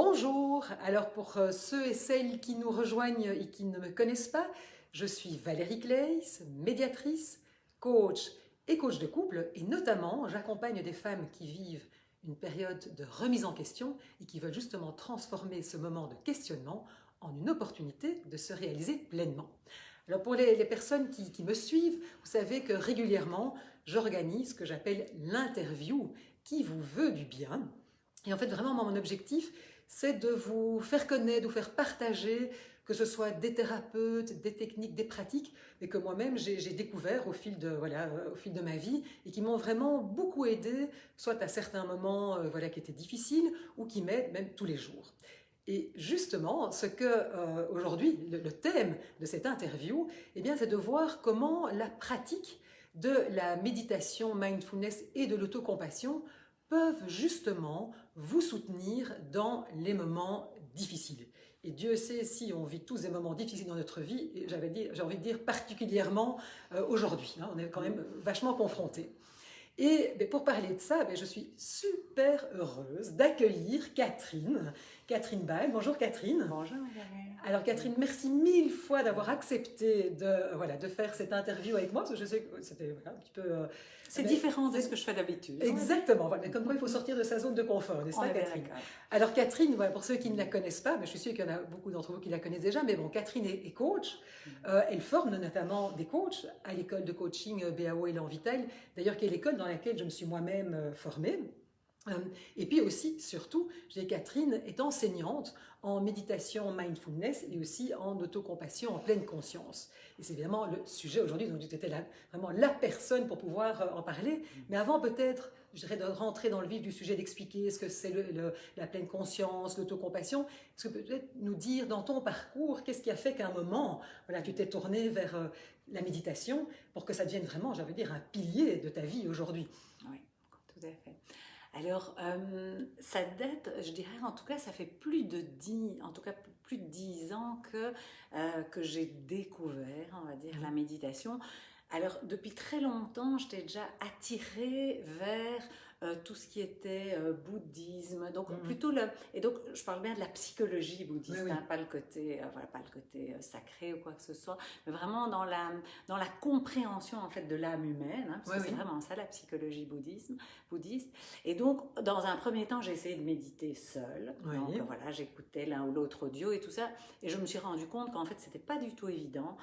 Bonjour, alors pour ceux et celles qui nous rejoignent et qui ne me connaissent pas, je suis Valérie Claes, médiatrice, coach et coach de couple et notamment j'accompagne des femmes qui vivent une période de remise en question et qui veulent justement transformer ce moment de questionnement en une opportunité de se réaliser pleinement. Alors pour les personnes qui me suivent, vous savez que régulièrement j'organise ce que j'appelle l'interview qui vous veut du bien. Et en fait vraiment mon objectif c'est de vous faire connaître, de vous faire partager, que ce soit des thérapeutes, des techniques, des pratiques, mais que moi-même j'ai découvert au fil de ma vie et qui m'ont vraiment beaucoup aidé, soit à certains moments qui étaient difficiles ou qui m'aident même tous les jours. Et justement, ce que aujourd'hui, le thème de cette interview, eh bien, c'est de voir comment la pratique de la méditation, mindfulness et de l'autocompassion peuvent justement vous soutenir dans les moments difficiles. Et Dieu sait si on vit tous des moments difficiles dans notre vie, et j'ai envie de dire particulièrement aujourd'hui. On est quand même vachement confrontés. Et pour parler de ça, je suis super heureuse d'accueillir Catherine Ball. Bonjour Catherine. Bonjour Marguerite. Alors Catherine, merci mille fois d'avoir accepté de faire cette interview avec moi, parce que je sais que c'était un petit peu... c'est différent de ce que je fais d'habitude. Exactement, mais comme quoi il faut sortir de sa zone de confort, n'est-ce pas Catherine? Alors Catherine, pour ceux qui ne la connaissent pas, mais je suis sûre qu'il y en a beaucoup d'entre vous qui la connaissent déjà, mais bon, Catherine est coach, elle forme notamment des coachs à l'école de coaching BAO Élan Vital, d'ailleurs qui est l'école dans laquelle je me suis moi-même formée. Et puis aussi, surtout, Catherine est enseignante en méditation mindfulness et aussi en autocompassion en pleine conscience. Et c'est évidemment le sujet aujourd'hui, donc tu étais vraiment la personne pour pouvoir en parler. Mais avant peut-être, je dirais, de rentrer dans le vif du sujet, d'expliquer ce que c'est la pleine conscience, l'autocompassion, est-ce que peut-être nous dire dans ton parcours, qu'est-ce qui a fait qu'à un moment, tu t'es tournée vers la méditation pour que ça devienne vraiment, j'ai envie de dire, un pilier de ta vie aujourd'hui? Oui, tout à fait. Alors, ça date, je dirais, en tout cas, ça fait plus de 10 ans que j'ai découvert, on va dire, la méditation. Alors, depuis très longtemps, j'étais déjà attirée vers tout ce qui était bouddhisme, donc plutôt et donc je parle bien de la psychologie bouddhiste, oui. Pas le côté, pas le côté sacré ou quoi que ce soit, mais vraiment dans la compréhension en fait de l'âme humaine, parce que c'est vraiment ça la psychologie bouddhiste. Et donc dans un premier temps, j'ai essayé de méditer seule, donc j'écoutais l'un ou l'autre audio et tout ça, et je me suis rendu compte qu'en fait c'était pas du tout évident.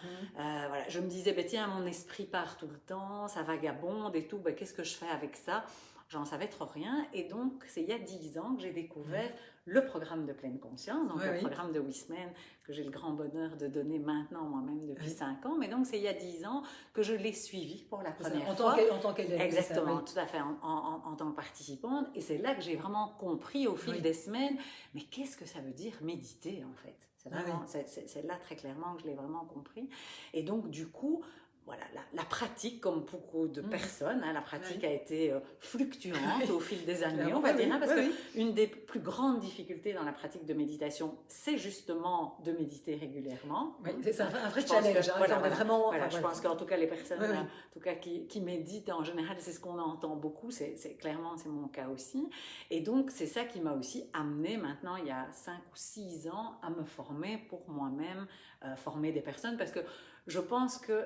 Je me disais tiens, mon esprit part tout le temps, ça vagabonde et tout, qu'est-ce que je fais avec ça? J'en savais trop rien, et donc c'est il y a 10 ans que j'ai découvert le programme de pleine conscience, donc le programme de Wiseman que j'ai le grand bonheur de donner maintenant moi-même depuis 5 ans, mais donc c'est il y a 10 ans que je l'ai suivi pour la première fois. En tant qu'élève. Exactement, tout à fait, en tant que participante, et c'est là que j'ai vraiment compris au fil des semaines, mais qu'est-ce que ça veut dire méditer en fait? C'est là très clairement que je l'ai vraiment compris, et donc du coup, la pratique, comme beaucoup de personnes, la pratique a été fluctuante au fil des années, on va dire, parce qu'une des plus grandes difficultés dans la pratique de méditation, c'est justement de méditer régulièrement. Oui, c'est un vrai challenge. Je pense qu'en tout cas, les personnes en tout cas, qui méditent, en général, c'est ce qu'on entend beaucoup, clairement, c'est mon cas aussi. Et donc, c'est ça qui m'a aussi amené maintenant, il y a 5 ou 6 ans, à me former pour moi-même, former des personnes, parce que je pense que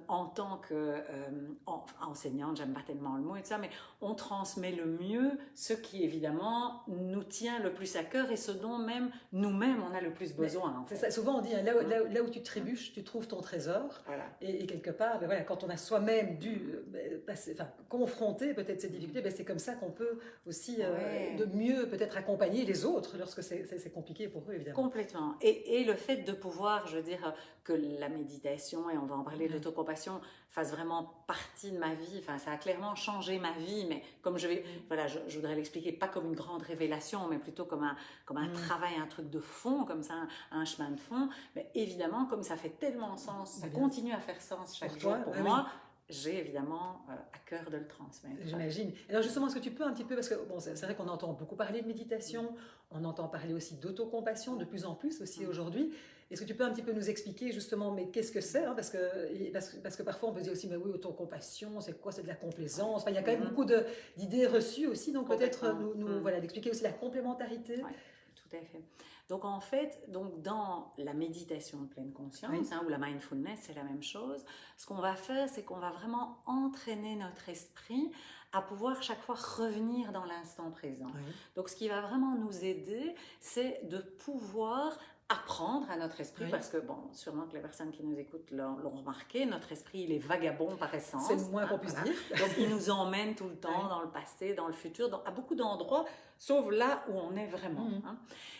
en tant qu'enseignante, j'aime pas tellement le mot et tout ça, mais on transmet le mieux ce qui évidemment nous tient le plus à cœur et ce dont même nous-mêmes on a le plus besoin. C'est ça. Souvent on dit là où tu trébuches, tu trouves ton trésor. Et quelque part, quand on a soi-même dû confronter peut-être ces difficultés, c'est comme ça qu'on peut aussi de mieux peut-être accompagner les autres lorsque c'est compliqué pour eux évidemment. Complètement. Et le fait de pouvoir, je veux dire, que la méditation, et on va en parler, l'autocompassion, fasse vraiment partie de ma vie. Enfin, ça a clairement changé ma vie, mais comme je voudrais l'expliquer, pas comme une grande révélation, mais plutôt comme un travail, un truc de fond, comme ça, un chemin de fond. Mais évidemment, comme ça fait tellement sens, ça continue à faire sens chaque jour pour moi, j'ai évidemment à cœur de le transmettre. J'imagine. Alors justement, est-ce que tu peux un petit peu, parce que c'est vrai qu'on entend beaucoup parler de méditation, on entend parler aussi d'autocompassion de plus en plus aussi aujourd'hui. Est-ce que tu peux un petit peu nous expliquer justement, mais qu'est-ce que c'est, parce que parfois on peut dire aussi, mais oui, autocompassion, c'est quoi? C'est de la complaisance. Enfin, il y a quand même beaucoup d'idées reçues aussi, donc peut-être d'expliquer aussi la complémentarité. tout à fait. Donc en fait, donc dans la méditation de pleine conscience, Oui. ou la mindfulness, c'est la même chose. Ce qu'on va faire, c'est qu'on va vraiment entraîner notre esprit à pouvoir chaque fois revenir dans l'instant présent. Oui. Donc ce qui va vraiment nous aider, c'est de pouvoir apprendre à notre esprit, Oui. parce que, bon, sûrement que les personnes qui nous écoutent l'ont remarqué, notre esprit, il est vagabond par essence. C'est le moins qu'on puisse dire. Donc, il nous emmène tout le temps dans le passé, dans le futur, à beaucoup d'endroits, sauf là où on est vraiment.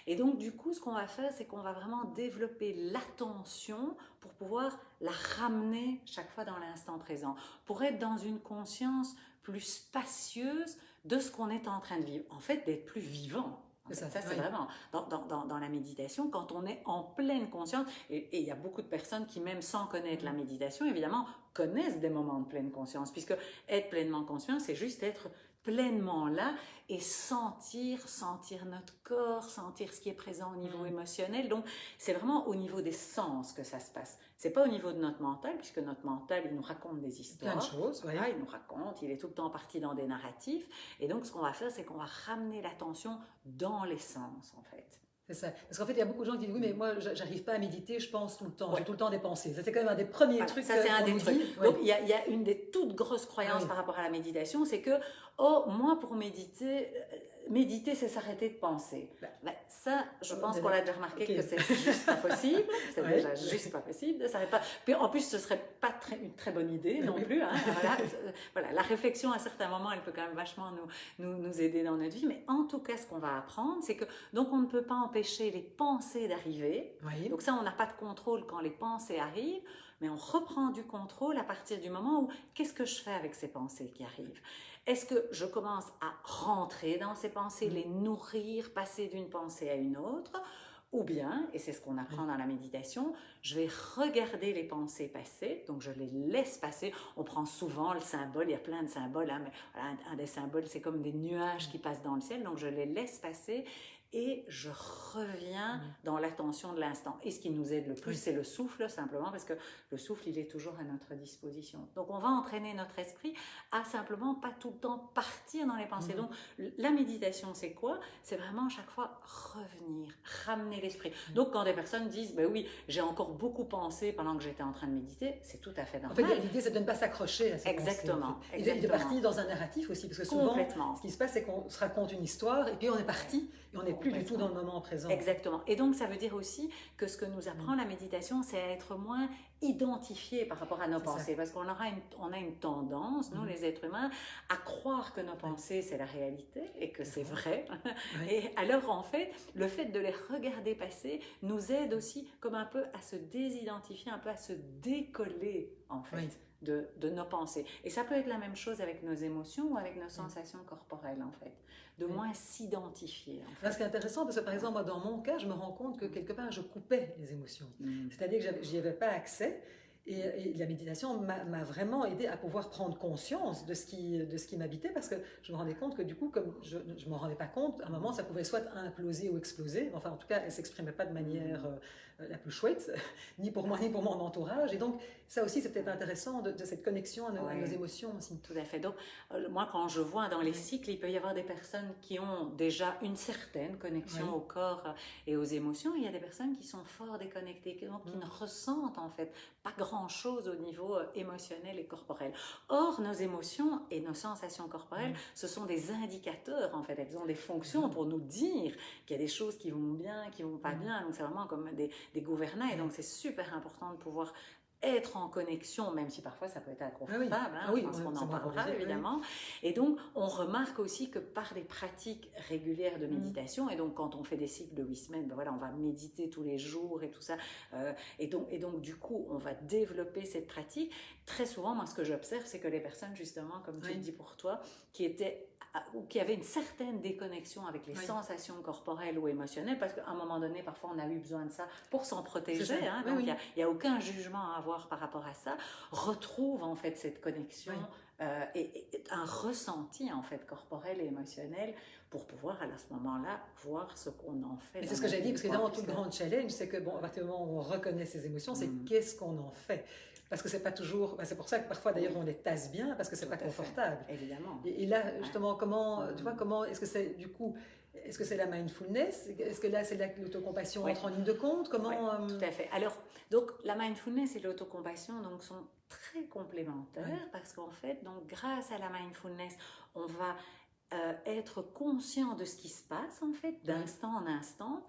Et donc, du coup, ce qu'on va faire, c'est qu'on va vraiment développer l'attention pour pouvoir la ramener chaque fois dans l'instant présent, pour être dans une conscience plus spacieuse de ce qu'on est en train de vivre. En fait, d'être plus vivant. Ça, c'est vraiment dans la méditation, quand on est en pleine conscience, et il y a beaucoup de personnes qui, même sans connaître la méditation, évidemment, connaissent des moments de pleine conscience, puisque être pleinement conscient, c'est juste être pleinement là et sentir notre corps, sentir ce qui est présent au niveau émotionnel. Donc, c'est vraiment au niveau des sens que ça se passe. C'est pas au niveau de notre mental, puisque notre mental, il nous raconte des histoires. Plein de choses, oui. Voilà, il nous raconte, il est tout le temps parti dans des narratifs. Et donc, ce qu'on va faire, c'est qu'on va ramener l'attention dans les sens, en fait. C'est ça. Parce qu'en fait, il y a beaucoup de gens qui disent, oui, mais moi, j'arrive pas à méditer, je pense tout le temps, j'ai tout le temps des pensées. Ça, c'est quand même un des premiers trucs. Ça, c'est un des trucs. Donc, il y a une des toutes grosses croyances par rapport à la méditation, c'est que, moi, pour méditer, c'est s'arrêter de penser. Ça, je pense qu'on l'a déjà remarqué que c'est juste pas possible. C'est déjà juste pas possible de s'arrêter pas. Puis en plus, ce serait pas une très bonne idée non plus. Voilà, la réflexion à certains moments, elle peut quand même vachement nous aider dans notre vie. Mais en tout cas, ce qu'on va apprendre, c'est que donc on ne peut pas empêcher les pensées d'arriver. Oui. Donc ça, on n'a pas de contrôle quand les pensées arrivent. Mais on reprend du contrôle à partir du moment où qu'est-ce que je fais avec ces pensées qui arrivent? Est-ce que je commence à rentrer dans ces pensées, les nourrir, passer d'une pensée à une autre? Ou bien, et c'est ce qu'on apprend dans la méditation, je vais regarder les pensées passer, donc je les laisse passer. On prend souvent le symbole, il y a plein de symboles, mais voilà, un des symboles, c'est comme des nuages qui passent dans le ciel, donc je les laisse passer. Et je reviens dans l'attention de l'instant. Et ce qui nous aide le plus, c'est le souffle, simplement, parce que le souffle, il est toujours à notre disposition. Donc, on va entraîner notre esprit à simplement pas tout le temps partir dans les pensées. Donc, la méditation, c'est quoi? C'est vraiment chaque fois revenir, ramener l'esprit. Donc, quand des personnes disent, ben oui, j'ai encore beaucoup pensé pendant que j'étais en train de méditer, c'est tout à fait normal. En fait, l'idée, c'est de ne pas s'accrocher à ces Exactement. pensées. Et de partir dans un narratif aussi, parce que souvent, ce qui se passe, c'est qu'on se raconte une histoire, et puis on est parti, et on n'est plus du tout dans le moment présent. Exactement. Et donc, ça veut dire aussi que ce que nous apprend la méditation, c'est à être moins identifié par rapport à nos pensées. Parce qu'on a une tendance, nous les êtres humains, à croire que nos pensées, c'est la réalité et que c'est vrai. Et alors, en fait, le fait de les regarder passer nous aide aussi comme un peu à se désidentifier, un peu à se décoller, en fait. De nos pensées. Et ça peut être la même chose avec nos émotions ou avec nos sensations corporelles, en fait. De moins s'identifier. En fait. Ce qui est intéressant, parce que par exemple, moi, dans mon cas, je me rends compte que quelque part, je coupais les émotions. C'est-à-dire que je n'y avais pas accès. Et la méditation m'a vraiment aidé à pouvoir prendre conscience de ce qui m'habitait, parce que je me rendais compte que du coup, comme je ne m'en rendais pas compte, à un moment, ça pouvait soit imploser ou exploser. Enfin, en tout cas, elle ne s'exprimait pas de manière la plus chouette, ni pour moi, ni pour mon entourage. Et donc, ça aussi, c'est peut-être intéressant de cette connexion à nos émotions aussi. Tout à fait. Donc, moi, quand je vois dans les cycles, il peut y avoir des personnes qui ont déjà une certaine connexion au corps et aux émotions. Il y a des personnes qui sont fort déconnectées, donc qui ne ressentent en fait pas grand-chose au niveau émotionnel et corporel. Or, nos émotions et nos sensations corporelles, ce sont des indicateurs en fait. Elles ont des fonctions pour nous dire qu'il y a des choses qui vont bien, qui vont pas bien. Donc, c'est vraiment comme des gouvernails. Donc, c'est super important de pouvoir être en connexion, même si parfois ça peut être inconfortable, je pense qu'on en parlera évidemment. Et donc, on remarque aussi que par des pratiques régulières de méditation, et donc quand on fait des cycles de 8 semaines, ben voilà, on va méditer tous les jours et tout ça, et donc du coup, on va développer cette pratique. Très souvent, moi, ce que j'observe, c'est que les personnes, justement, comme tu le dis pour toi, qui avaient une certaine déconnexion avec les sensations corporelles ou émotionnelles, parce qu'à un moment donné, parfois, on a eu besoin de ça pour s'en protéger. Donc, il n'y a aucun jugement à avoir par rapport à ça. Retrouve en fait cette connexion et un ressenti en fait corporel et émotionnel pour pouvoir à ce moment-là voir ce qu'on en fait. C'est ce que j'ai dit, parce que évidemment, tout le grand challenge, c'est que à partir du moment où on reconnaît ses émotions, c'est qu'est-ce qu'on en fait. Parce que c'est pas toujours. C'est pour ça que parfois d'ailleurs on les tasse bien, parce que c'est pas confortable. Évidemment. Et là, justement, comment est-ce que c'est du coup Est-ce que c'est la mindfulness? Est-ce que là, c'est l'autocompassion Oui. entre en ligne de compte? Comment Oui, tout à fait. Alors, donc, la mindfulness et l'autocompassion donc, sont très complémentaires parce qu'en fait, donc, grâce à la mindfulness, on va être conscient de ce qui se passe, en fait, d'instant en instant.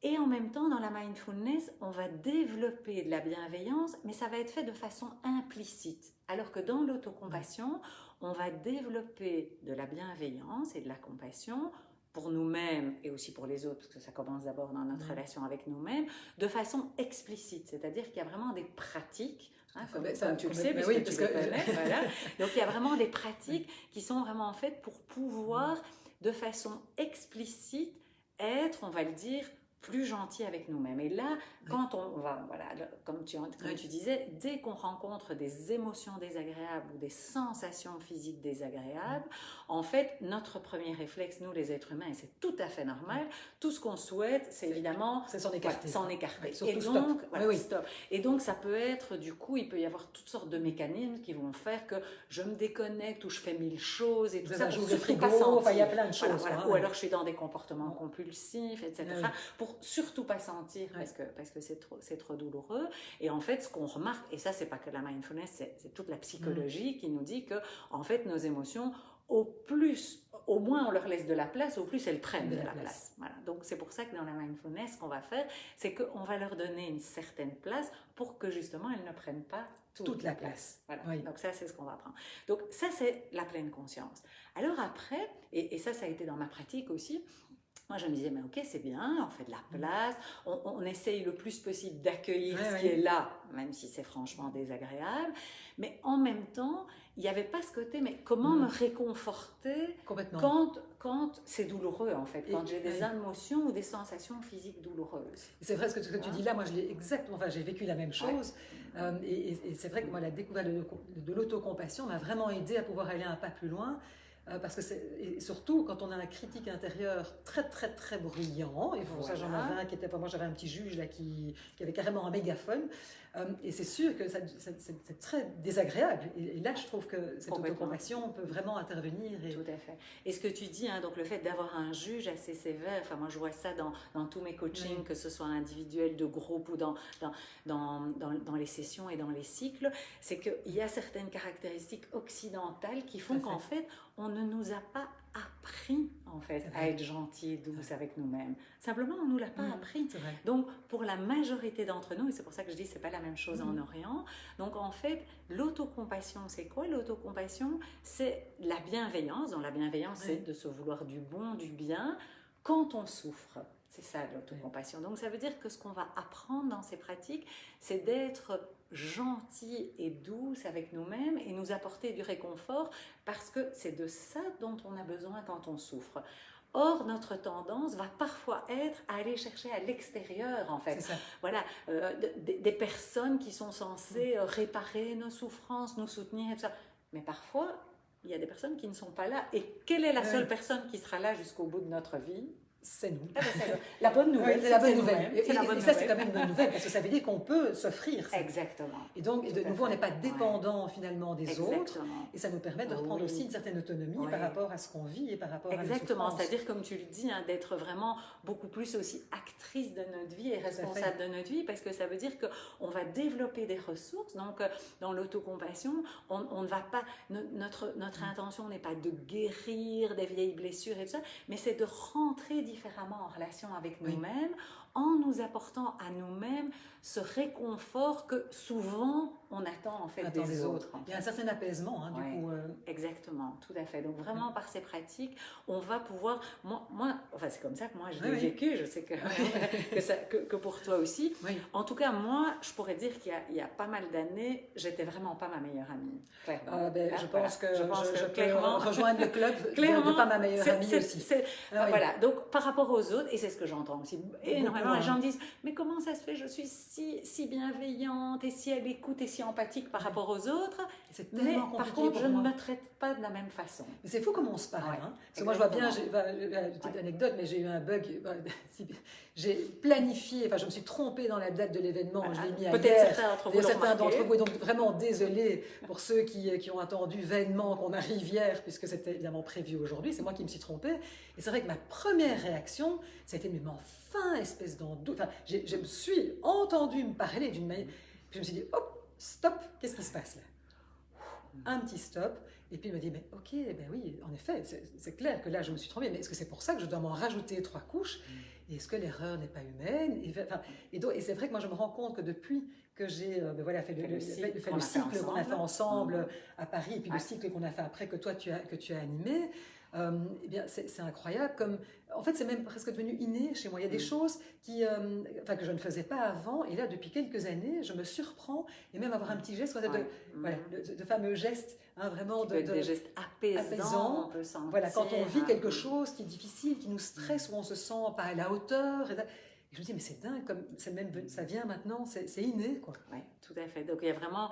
Et en même temps, dans la mindfulness, on va développer de la bienveillance, mais ça va être fait de façon implicite. Alors que dans l'autocompassion, on va développer de la bienveillance et de la compassion pour nous-mêmes et aussi pour les autres, parce que ça commence d'abord dans notre relation avec nous-mêmes, de façon explicite. C'est-à-dire qu'il y a vraiment des pratiques, comme tu le sais, puisque tu les connais. Voilà. Donc il y a vraiment des pratiques qui sont vraiment faites pour pouvoir, de façon explicite, être, on va le dire, plus gentil avec nous-mêmes. Et là, quand on va, voilà, comme tu disais, dès qu'on rencontre des émotions désagréables ou des sensations physiques désagréables, en fait, notre premier réflexe, nous les êtres humains, et c'est tout à fait normal, tout ce qu'on souhaite, c'est évidemment s'en écarter. S'en écarter. Et donc, stop. Et donc, ça peut être, du coup, il peut y avoir toutes sortes de mécanismes qui vont faire que je me déconnecte ou je fais 1000 choses et tout ça pour surtout pas sentir. Il y a plein de choses. Ou alors, je suis dans des comportements compulsifs, etc. Pour surtout pas sentir parce que c'est trop douloureux. Et en fait, ce qu'on remarque, et ça, c'est pas que la mindfulness, c'est toute la psychologie qui nous dit que, en fait, nos émotions, au moins on leur laisse de la place, au plus elles prennent de la place. Voilà. Donc c'est pour ça que dans la mindfulness, ce qu'on va faire, c'est qu'on va leur donner une certaine place pour que justement elles ne prennent pas toute la place. Voilà. Oui. Donc ça, c'est ce qu'on va apprendre. Donc ça, c'est la pleine conscience. Alors après, et ça a été dans ma pratique aussi, moi, je me disais, mais ok, c'est bien, on fait de la place, on essaye le plus possible d'accueillir ce qui est là, même si c'est franchement désagréable. Mais en même temps, il n'y avait pas ce côté, mais comment me réconforter quand c'est douloureux, en fait, quand j'ai des émotions ou des sensations physiques douloureuses. C'est vrai, ce que tu dis là, moi, je l'ai exactement, j'ai vécu la même chose. Et c'est vrai que moi, la découverte de l'autocompassion m'a vraiment aidé à pouvoir aller un pas plus loin. Parce que et surtout quand on a un critique intérieur très très très bruyant, et pour ça j'en avais un qui était, moi j'avais un petit juge là qui avait carrément un mégaphone, et c'est sûr que c'est très désagréable, et là je trouve que cette autocompassion peut vraiment intervenir. Tout à fait. Et ce que tu dis, donc le fait d'avoir un juge assez sévère, enfin moi je vois ça dans tous mes coachings, que ce soit individuel, de groupe ou dans les sessions et dans les cycles, c'est qu'il y a certaines caractéristiques occidentales qui font qu'en fait on ne nous a pas appris en fait à être gentil et douce avec nous-mêmes. Simplement, on ne nous l'a pas appris. Donc, pour la majorité d'entre nous, et c'est pour ça que je dis que ce n'est pas la même chose en Orient, donc en fait, l'autocompassion, c'est quoi l'autocompassion? C'est la bienveillance. Donc la bienveillance, c'est de se vouloir du bon, du bien, quand on souffre. C'est ça l'autocompassion. Donc ça veut dire que ce qu'on va apprendre dans ces pratiques, c'est d'être gentil et douce avec nous-mêmes et nous apporter du réconfort, parce que c'est de ça dont on a besoin quand on souffre. Or, notre tendance va parfois être à aller chercher à l'extérieur, en fait. Voilà, des personnes qui sont censées réparer nos souffrances, nous soutenir, et tout ça. Mais parfois, il y a des personnes qui ne sont pas là. Et quelle est la seule personne qui sera là jusqu'au bout de notre vie? C'est nous. La bonne nouvelle. C'est la bonne nouvelle. Et ça, c'est quand même une bonne nouvelle, parce que ça veut dire qu'on peut s'offrir ça. Exactement. Et donc, de nouveau, on n'est pas dépendant finalement des autres. Et ça nous permet de reprendre aussi une certaine autonomie par rapport à ce qu'on vit et par rapport à nos souffrances. Exactement. C'est-à-dire, comme tu le dis, d'être vraiment beaucoup plus aussi actrice de notre vie et responsable de notre vie, parce que ça veut dire qu'on va développer des ressources. Donc, dans l'autocompassion, on ne va pas... Notre intention n'est pas de guérir des vieilles blessures et tout ça, mais c'est de rentrer différemment en relation avec nous-mêmes, en nous apportant à nous-mêmes ce réconfort que souvent on attend en fait des autres. Il y a un certain apaisement, du coup. Exactement, tout à fait. Donc vraiment par ces pratiques, on va pouvoir. Moi, enfin c'est comme ça que moi je l'ai vécu. Je sais que pour toi aussi. En tout cas, moi, je pourrais dire qu'il y a pas mal d'années, j'étais vraiment pas ma meilleure amie. Clairement. Je pense que je peux rejoindre le club de pas ma meilleure amie aussi. Voilà. Donc par rapport aux autres, et c'est ce que j'entends aussi énormément, les gens me disent, mais comment ça se fait, je suis si bienveillante et si à l'écoute et si empathique par rapport aux autres, mais par contre, je ne me traite pas de la même façon. Mais c'est fou comment on se parle. Hein. Parce que moi, je vois bien, une petite anecdote, mais j'ai eu un bug. J'ai planifié, enfin, je me suis trompée dans la date de l'événement, je l'ai mis à peut-être hier. Certains d'entre vous, et donc vraiment désolé pour ceux qui ont attendu vainement qu'on arrive hier, puisque c'était évidemment prévu aujourd'hui, c'est moi qui me suis trompée. Et c'est vrai que ma première réaction, ça a été, mais enfin, espèce d'andou. Enfin, je me suis entendue me parler d'une manière. Puis je me suis dit, hop, stop, qu'est-ce qui se passe là? Un petit stop. Et puis il me dit, mais ok, ben oui, en effet, c'est clair que là je me suis trompée, mais est-ce que c'est pour ça que je dois m'en rajouter 3 couches? Et est-ce que l'erreur n'est pas humaine? Et c'est vrai que moi je me rends compte que depuis que j'ai fait le cycle qu'on a fait ensemble à Paris, et puis le cycle qu'on a fait après que toi tu as animé, eh bien c'est incroyable. En fait, c'est même presque devenu inné chez moi. Il y a des choses que je ne faisais pas avant, et là, depuis quelques années, je me surprends, et même avoir un petit geste, de fameux gestes, hein, vraiment des gestes apaisants. On peut sentir, voilà, quand on vit quelque chose qui est difficile, qui nous stresse, où on se sent pas à la hauteur. Et je me dis, mais c'est dingue, ça vient maintenant, c'est inné, quoi. Oui, tout à fait. Donc il y a vraiment,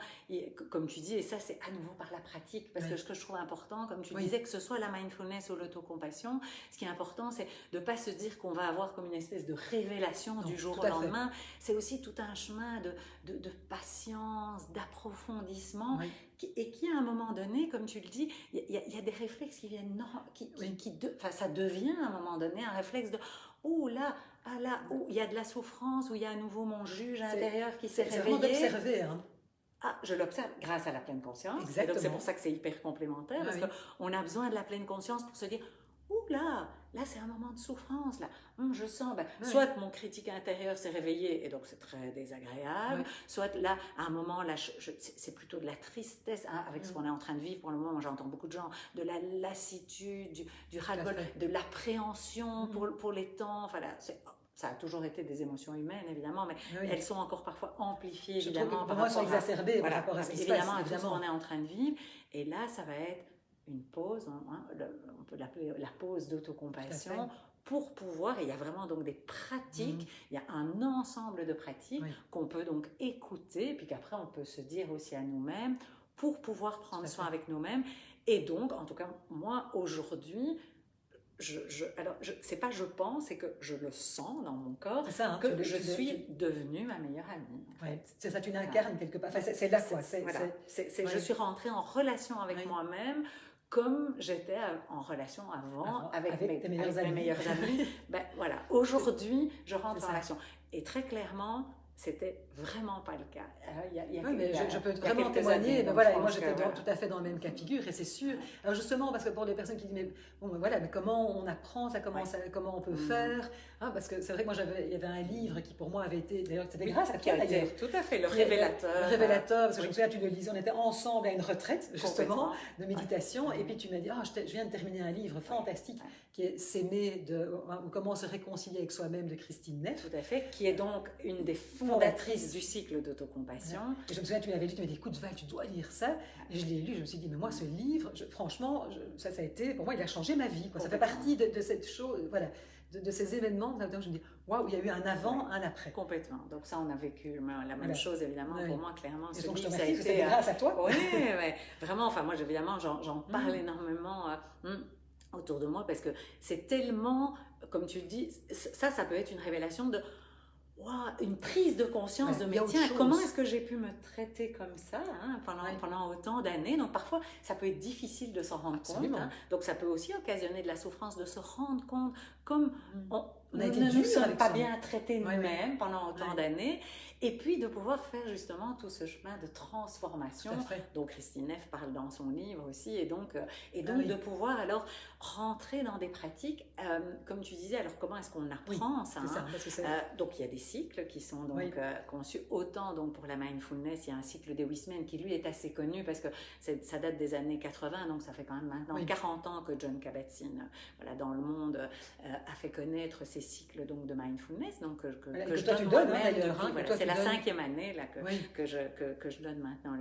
comme tu dis, et ça c'est à nouveau par la pratique, parce que ce que je trouve important, comme tu disais, que ce soit la mindfulness ou l'autocompassion, ce qui est important, c'est de ne pas se dire qu'on va avoir comme une espèce de révélation du jour au lendemain. C'est aussi tout un chemin de patience, d'approfondissement, et qui à un moment donné, comme tu le dis, il y a des réflexes qui viennent, ça devient à un moment donné un réflexe de oh là, où il y a de la souffrance, où il y a à nouveau mon juge intérieur qui s'est réveillé. C'est vraiment d'observer. Hein. Je l'observe grâce à la pleine conscience. Exactement. Et donc c'est pour ça que c'est hyper complémentaire, parce qu'on a besoin de la pleine conscience pour se dire ouh là c'est un moment de souffrance, là. Je sens, soit mon critique intérieur s'est réveillé, et donc c'est très désagréable, soit là, à un moment, là, c'est plutôt de la tristesse, hein, avec ce qu'on est en train de vivre pour le moment. J'entends beaucoup de gens, de la lassitude, du ras-le-bol, de l'appréhension pour les temps, enfin là, ça a toujours été des émotions humaines, évidemment, mais elles sont encore parfois amplifiées, évidemment. Pour moi, elles sont exacerbées par rapport à ce qui se passe. Évidemment, à tout ce qu'on est en train de vivre. Et là, ça va être une pause, on peut l'appeler la pause d'autocompassion, pour pouvoir, et il y a vraiment donc des pratiques, il y a un ensemble de pratiques qu'on peut donc écouter, puis qu'après on peut se dire aussi à nous-mêmes, pour pouvoir prendre soin avec nous-mêmes. Et donc, en tout cas, moi, aujourd'hui, c'est pas je pense, c'est que je le sens dans mon corps, que je suis devenue ma meilleure amie. En fait. C'est ça, tu l'incarnes quelque part. Enfin, c'est là quoi. Je suis rentrée en relation avec moi-même, comme j'étais en relation avant avec mes meilleurs amis. Voilà, aujourd'hui, je rentre en relation. Et très clairement, c'était vraiment pas le cas. Je peux vraiment témoigner. Moi, j'étais tout à fait dans le même cas de figure, et c'est sûr. Alors justement, parce que pour les personnes qui disent, mais comment on apprend ça, comment on peut faire, hein, parce que c'est vrai que moi, il y avait un livre qui pour moi avait été, d'ailleurs, c'était grâce à toi d'ailleurs. Tout à fait, le révélateur. Le révélateur, parce que je me souviens, tu le lisais, on était ensemble à une retraite, justement, de méditation, et puis tu m'as dit, je viens de terminer un livre fantastique qui est S'aimer, ou Comment se réconcilier avec soi-même, de Christine Neff. Tout à fait, qui est donc une des fondatrice du cycle d'autocompassion. Et je me souviens, tu m'avais dit, tu m'as dit, écoute Val, tu dois lire ça. Et je l'ai lu, je me suis dit, mais moi, ce livre, franchement, ça a été, pour moi, il a changé ma vie. Ça fait partie de cette chose, voilà, de ces événements. Je me dis, waouh, il y a eu un avant, un après. Complètement. Donc ça, on a vécu la même chose, évidemment, pour moi, clairement. Et donc, je te remercie, que c'était grâce à toi. Oui, vraiment, enfin, moi, évidemment, j'en parle énormément autour de moi, parce que c'est tellement, comme tu le dis, ça peut être une révélation de une prise de conscience de tiens, comment est-ce que j'ai pu me traiter comme ça pendant autant d'années. Donc parfois ça peut être difficile de s'en rendre compte, donc ça peut aussi occasionner de la souffrance, de se rendre compte comme nous ne nous sommes pas bien traités nous-mêmes pendant autant d'années, et puis de pouvoir faire justement tout ce chemin de transformation dont Christine Neff parle dans son livre aussi, et donc de pouvoir alors rentrer dans des pratiques, comme tu disais, alors comment est-ce qu'on apprend ça, donc il y a des cycles qui sont donc conçus autant donc pour la mindfulness. Il y a un cycle des 8 semaines qui lui est assez connu parce que ça date des années 80, donc ça fait quand même maintenant 40 ans que Jon Kabat-Zinn dans le monde a fait connaître ces cycles donc, de mindfulness donc, Voilà, que je toi, donne tu donnes, moi-même d'ailleurs, depuis, que voilà, toi, c'est tu la donnes. 5e année là, Oui. que je donne maintenant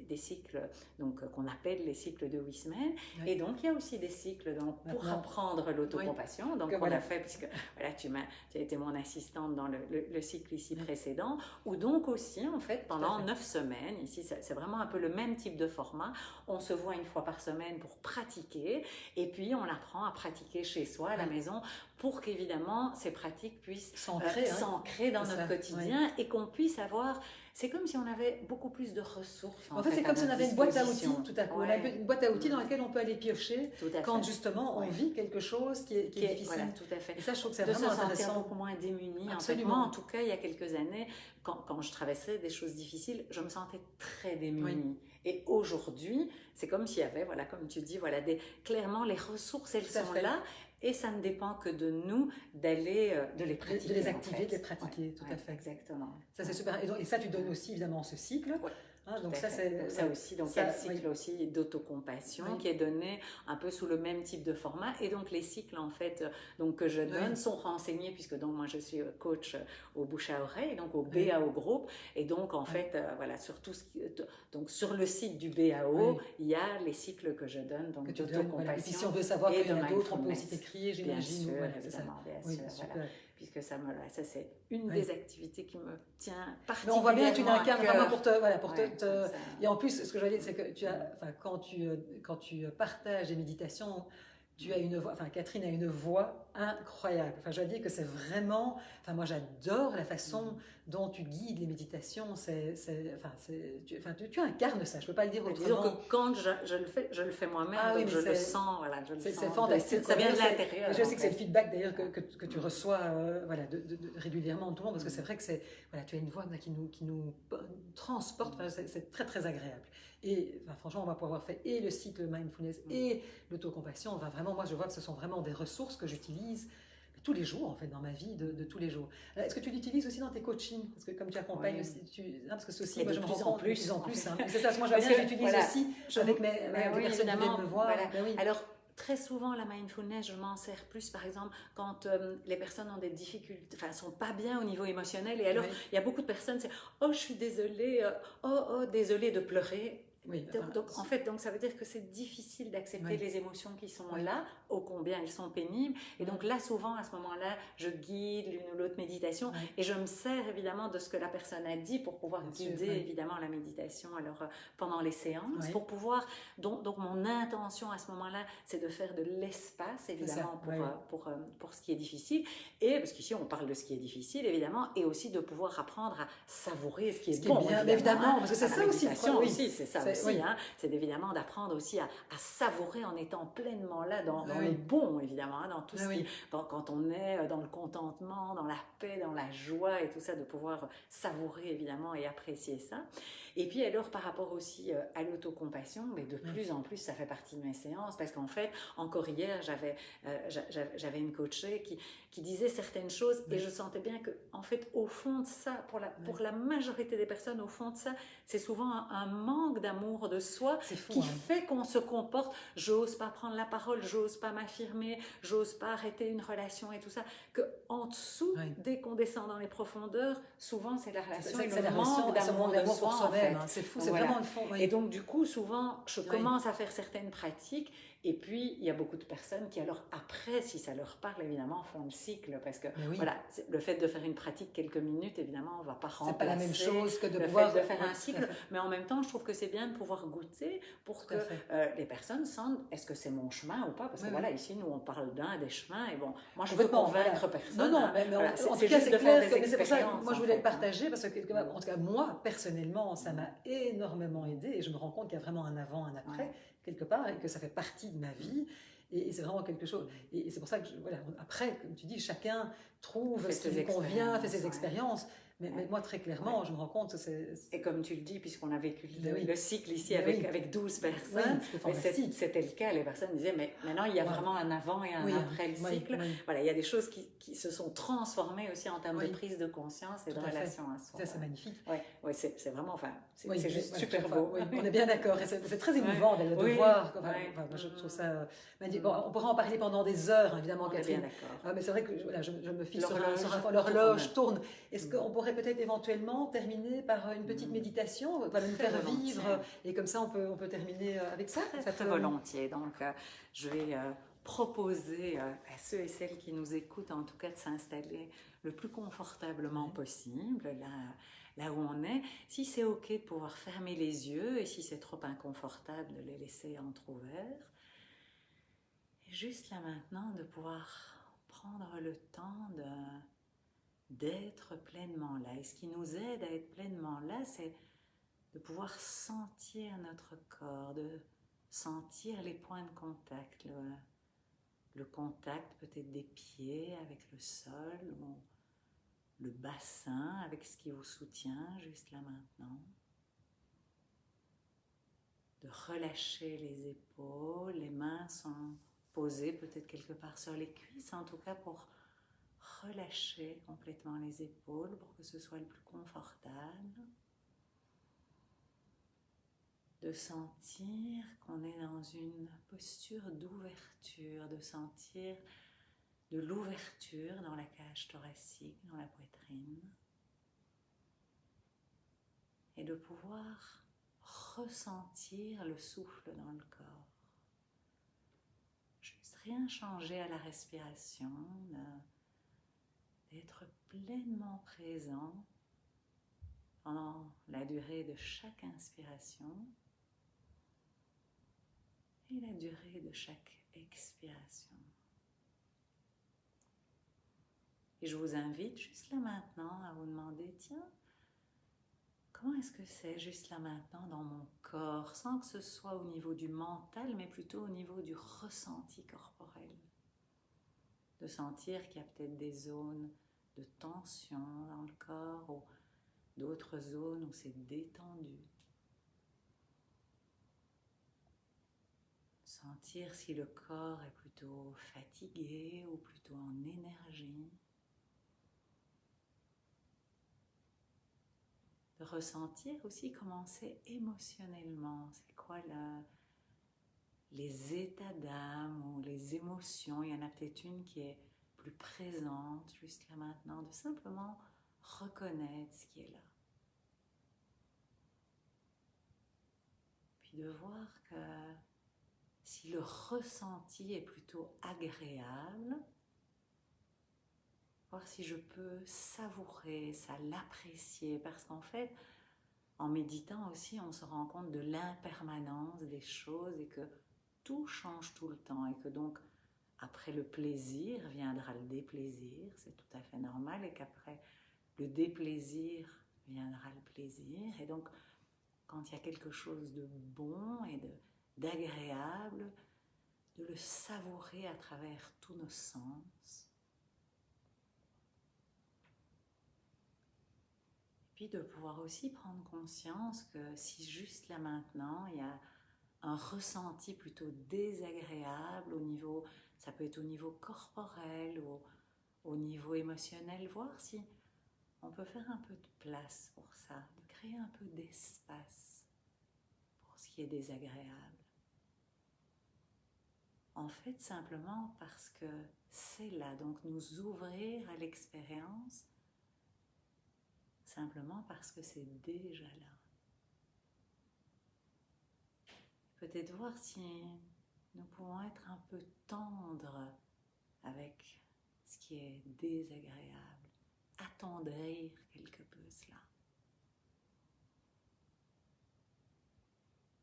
des cycles donc, qu'on appelle les cycles de 8 semaines. Oui. Et donc, il y a aussi des cycles donc, pour Maintenant. apprendre l'autocompassion. Donc, Que on voilà. a fait, puisque voilà, tu as été mon assistante dans le cycle ici précédent, où donc aussi, en fait, pendant 9 semaines, ici, c'est vraiment un peu le même type de format. On se voit une fois par semaine pour pratiquer, et puis on apprend à pratiquer chez soi, à la maison, pour qu'évidemment, ces pratiques puissent s'ancrer dans notre quotidien et qu'on puisse avoir... C'est comme si on avait beaucoup plus de ressources. En fait, c'est comme si on avait une boîte à outils tout à coup. On a une boîte à outils dans laquelle on peut aller piocher quand justement on vit quelque chose qui est difficile. Voilà, tout à fait. Et ça, je trouve que c'est de vraiment se sentir intéressant. beaucoup moins démunie. Absolument. Moi, en tout cas, il y a quelques années, quand je traversais des choses difficiles, je me sentais très démunie. Et aujourd'hui, c'est comme s'il y avait, voilà, comme tu dis, voilà, clairement, les ressources, elles sont là. Et ça ne dépend que de nous d'aller de les pratiquer. De les activer, de les pratiquer, tout à fait. Exactement. Ça, c'est super. Et ça, tu donnes aussi, évidemment, ce cycle. Donc ça aussi, donc il y a le cycle aussi d'autocompassion qui est donné un peu sous le même type de format. Et donc les cycles en fait donc que je donne sont renseignés puisque donc moi je suis coach au bouche à oreille, donc au BAO Group. Et donc en fait voilà sur tout donc sur le site du BAO il y a les cycles que je donne donc d'autocompassion. Et puis si on veut savoir qu'il y en a d'autres, on peut aussi t'écrire, j'imagine. Bien sûr. Puisque ça c'est une des activités qui me tient particulièrement. Mais on voit bien que tu l'incarnes vraiment pour te, et en plus, ce que je veux dire, c'est que quand tu partages des méditations, tu as une voix, Catherine a une voix incroyable. Je dois dire que c'est vraiment, moi j'adore la façon dont tu guides les méditations. Tu incarnes ça. Je peux pas le dire autrement. Disons que quand je le fais moi-même, donc je le sens, voilà, c'est fantastique. Ça vient de l'intérieur. Je sais que c'est le feedback d'ailleurs que tu reçois, régulièrement de tout le monde, parce que c'est vrai que tu as une voix qui nous transporte. C'est très très agréable. Et franchement, on va pouvoir faire et le cycle mindfulness et l'autocompassion. Vraiment, moi, je vois que ce sont vraiment des ressources que j'utilise tous les jours, en fait, dans ma vie de tous les jours. Est-ce que tu l'utilises aussi dans tes coachings? Parce que comme tu accompagnes aussi, parce que ceci, moi, je me rends compte de plus en plus. C'est ça, moi, je vois bien, j'utilise aussi avec mes personnes qui viennent me voir. Alors, très souvent, la mindfulness, je m'en sers plus, par exemple, quand les personnes ont des difficultés, sont pas bien au niveau émotionnel. Et alors, il y a beaucoup de personnes, c'est « Oh, je suis désolée, désolée de pleurer ». Donc, en fait, ça veut dire que c'est difficile d'accepter les émotions qui sont là, ô combien elles sont pénibles. Et donc là, souvent, à ce moment-là, je guide l'une ou l'autre méditation et je me sers évidemment de ce que la personne a dit pour pouvoir guider évidemment la méditation pendant les séances, pour pouvoir... Donc, mon intention à ce moment-là, c'est de faire de l'espace, évidemment, pour ce qui est difficile. Et parce qu'ici, on parle de ce qui est difficile, évidemment, et aussi de pouvoir apprendre à savourer ce qui est bon. Bien, évidemment, parce que c'est ça aussi. C'est ça aussi. C'est évidemment d'apprendre aussi à savourer en étant pleinement là dans le bon, évidemment, dans tout ce qui... Quand on est dans le contentement, dans la paix, dans la joie et tout ça, de pouvoir savourer, évidemment, et apprécier ça. Et puis alors, par rapport aussi à l'autocompassion, mais de plus en plus, ça fait partie de mes séances, parce qu'en fait, encore hier, j'avais une coachée qui disait certaines choses, et je sentais bien que, en fait, au fond de ça, pour la majorité des personnes, au fond de ça, c'est souvent un manque d'amour de soi qui fait qu'on se comporte, j'ose pas prendre la parole, j'ose pas m'affirmer, j'ose pas arrêter une relation et tout ça, que en dessous, dès qu'on descend dans les profondeurs, souvent c'est la relation et le manque d'amour de soi, en fait. C'est fou, c'est vraiment le fond. Et donc du coup, souvent, je commence à faire certaines pratiques. Et puis, il y a beaucoup de personnes qui, alors après, si ça leur parle, évidemment, font le cycle. Parce que, voilà, le fait de faire une pratique quelques minutes, évidemment, on ne va pas remplacer. C'est pas la même chose que de pouvoir fait de faire un cycle. Mais en même temps, je trouve que c'est bien de pouvoir goûter pour que les personnes sentent, est-ce que c'est mon chemin ou pas? Parce que voilà, ici, nous, on parle des chemins. Et bon, moi, je veux convaincre personne. Non, mais en tout cas, c'est clair que c'est pour ça que moi, je voulais le partager. Parce que, en tout cas, moi, personnellement, ça m'a énormément aidé. Et je me rends compte qu'il y a vraiment un avant, un après. Quelque part, et que ça fait partie de ma vie, et c'est vraiment quelque chose. Et c'est pour ça que, après, comme tu dis, chacun trouve ce qui lui convient, fait ses expériences. Mais moi, très clairement, je me rends compte que c'est... Et comme tu le dis, puisqu'on a vécu Oui. le cycle ici Mais oui. avec 12 Oui, personnes, c'était fantastique. c'était le cas. Les personnes disaient, mais maintenant, il y a Ouais. vraiment un avant et un Oui, après le oui, cycle. oui. Voilà, il y a des choses qui se sont transformées aussi en termes Oui. de prise de conscience et Tout de à fait. relation à soi. Ça, c'est magnifique. Oui, c'est vraiment, enfin, c'est Oui, juste voilà, super chaque beau. fois, oui, on est bien d'accord. Et c'est très émouvant de Oui, voir. Enfin, oui. moi, je trouve ça magnifique. Bon, on pourra en parler pendant des heures, évidemment, On est Catherine. bien d'accord. Mais c'est vrai que voilà, je me fixe sur L'horloge tourne. Est-ce qu'on pourrait peut-être éventuellement terminer par une petite méditation, voilà, nous faire vivre, et comme ça on peut terminer avec ça. Très volontiers. Donc, je vais proposer à ceux et celles qui nous écoutent, en tout cas, de s'installer le plus confortablement possible, là où on est. Si c'est OK de pouvoir fermer les yeux, et si c'est trop inconfortable, de les laisser entrouverts. Et juste là maintenant, de pouvoir prendre le temps d'être pleinement là. Et ce qui nous aide à être pleinement là, c'est de pouvoir sentir notre corps, de sentir les points de contact, le contact peut-être des pieds avec le sol, ou le bassin avec ce qui vous soutient juste là maintenant. De relâcher les épaules, les mains sont posées peut-être quelque part sur les cuisses, en tout cas pour relâcher complètement les épaules pour que ce soit le plus confortable. De sentir qu'on est dans une posture d'ouverture, de sentir de l'ouverture dans la cage thoracique, dans la poitrine, et de pouvoir ressentir le souffle dans le corps. Juste rien changer à la respiration, d'être pleinement présent pendant la durée de chaque inspiration et la durée de chaque expiration. Et je vous invite juste là maintenant à vous demander, tiens, comment est-ce que c'est juste là maintenant dans mon corps, sans que ce soit au niveau du mental, mais plutôt au niveau du ressenti corporel. De sentir qu'il y a peut-être des zones de tension dans le corps ou d'autres zones où c'est détendu. Sentir si le corps est plutôt fatigué ou plutôt en énergie. De ressentir aussi comment c'est émotionnellement, c'est quoi les états d'âme ou les émotions. Il y en a peut-être une qui est plus présente juste là maintenant, de simplement reconnaître ce qui est là. Puis de voir que si le ressenti est plutôt agréable, voir si je peux savourer ça, l'apprécier, parce qu'en fait, en méditant aussi, on se rend compte de l'impermanence des choses et que tout change tout le temps et que donc, après le plaisir viendra le déplaisir, c'est tout à fait normal, et qu'après le déplaisir viendra le plaisir. Et donc, quand il y a quelque chose de bon et d'agréable, de le savourer à travers tous nos sens. Puis de pouvoir aussi prendre conscience que si juste là maintenant, il y a un ressenti plutôt désagréable au niveau, ça peut être au niveau corporel ou au niveau émotionnel, voir si on peut faire un peu de place pour ça, de créer un peu d'espace pour ce qui est désagréable. En fait, simplement parce que c'est là, donc nous ouvrir à l'expérience, simplement parce que c'est déjà là. Peut-être voir si nous pouvons être un peu tendres avec ce qui est désagréable, attendrir quelque peu cela.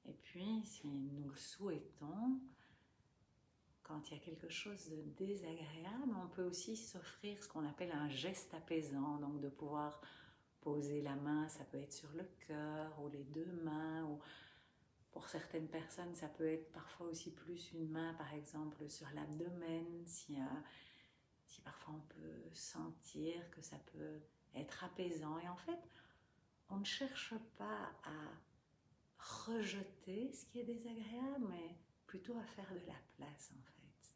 Et puis, si nous le souhaitons, quand il y a quelque chose de désagréable, on peut aussi s'offrir ce qu'on appelle un geste apaisant, donc de pouvoir poser la main, ça peut être sur le cœur ou les deux mains, ou pour certaines personnes, ça peut être parfois aussi plus une main, par exemple, sur l'abdomen, si parfois on peut sentir que ça peut être apaisant. Et en fait, on ne cherche pas à rejeter ce qui est désagréable, mais plutôt à faire de la place en fait.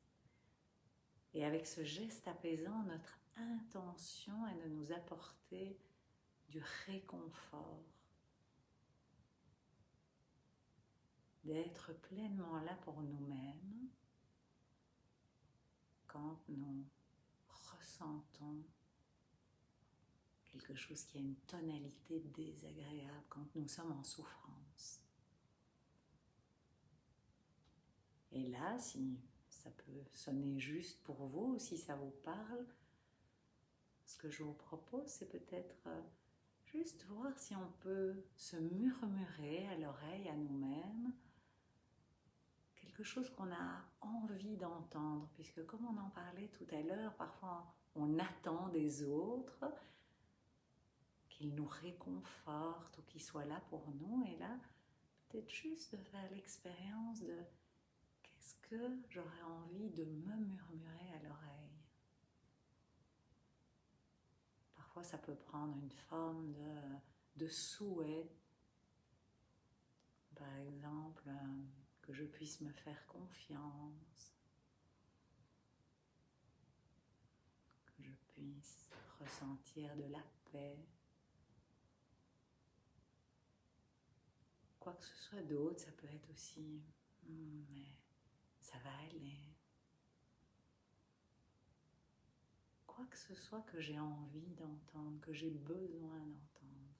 Et avec ce geste apaisant, notre intention est de nous apporter du réconfort, d'être pleinement là pour nous-mêmes quand nous ressentons quelque chose qui a une tonalité désagréable, quand nous sommes en souffrance. Et là, si ça peut sonner juste pour vous, si ça vous parle, ce que je vous propose, c'est peut-être juste voir si on peut se murmurer à l'oreille à nous-mêmes quelque chose qu'on a envie d'entendre, puisque comme on en parlait tout à l'heure, parfois on attend des autres qu'ils nous réconfortent ou qu'ils soient là pour nous, et là, peut-être juste de faire l'expérience de qu'est-ce que j'aurais envie de me murmurer à l'oreille. Parfois, ça peut prendre une forme de souhait, par exemple, que je puisse me faire confiance, que je puisse ressentir de la paix. Quoi que ce soit d'autre, ça peut être aussi mais ça va aller. Quoi que ce soit que j'ai envie d'entendre, que j'ai besoin d'entendre.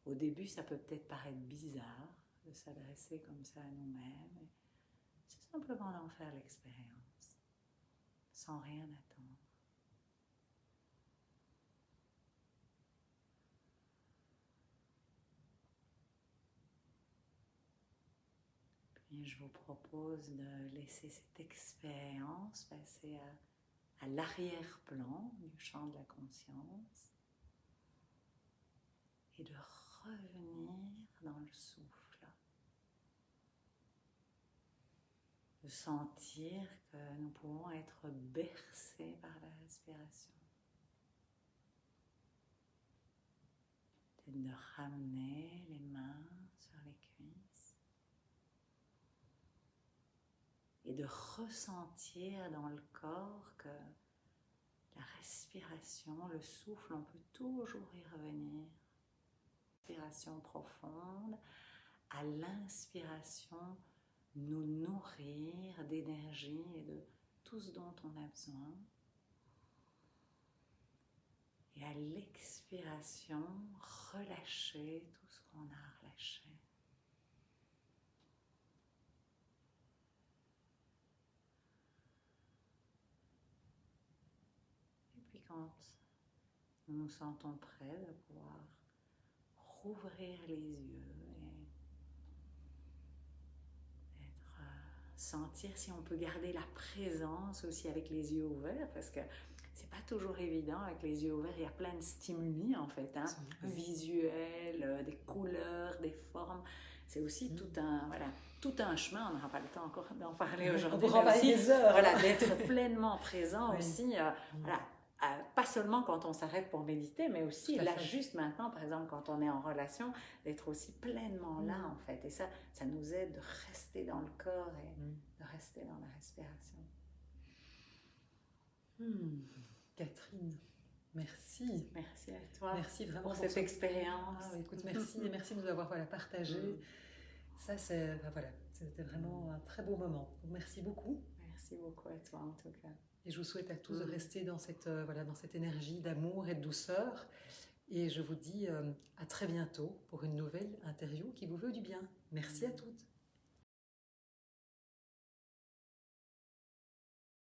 Au début, ça peut peut-être paraître bizarre de s'adresser comme ça à nous-mêmes. C'est simplement d'en faire l'expérience, sans rien attendre. Puis je vous propose de laisser cette expérience passer à l'arrière-plan du champ de la conscience et de revenir dans le souffle. De sentir que nous pouvons être bercés par la respiration. Peut-être de ramener les mains sur les cuisses et de ressentir dans le corps que la respiration, le souffle, on peut toujours y revenir. Respiration profonde, à l'inspiration, nous nourrir d'énergie et de tout ce dont on a besoin. Et à l'expiration, relâcher tout ce qu'on a relâché. Et puis quand nous nous sentons prêts de pouvoir rouvrir les yeux et sentir si on peut garder la présence aussi avec les yeux ouverts, parce que c'est pas toujours évident avec les yeux ouverts, il y a plein de stimuli en fait, hein, visuels, des couleurs, des formes, c'est aussi tout un chemin, on n'aura pas le temps encore d'en parler aujourd'hui, on pourra parler des heures. Voilà, d'être pleinement présent aussi, voilà. Pas seulement quand on s'arrête pour méditer, mais aussi là juste maintenant, par exemple quand on est en relation, d'être aussi pleinement là en fait. Et ça nous aide de rester dans le corps et de rester dans la respiration. Catherine, merci. Merci à toi. Merci vraiment pour cette expérience. Écoute, merci et merci de nous avoir partagé. Ça, c'était vraiment un très beau moment. Donc, merci beaucoup. Merci beaucoup à toi en tout cas. Et je vous souhaite à tous de rester dans cette énergie d'amour et de douceur. Et je vous dis à très bientôt pour une nouvelle interview qui vous veut du bien. Merci à toutes.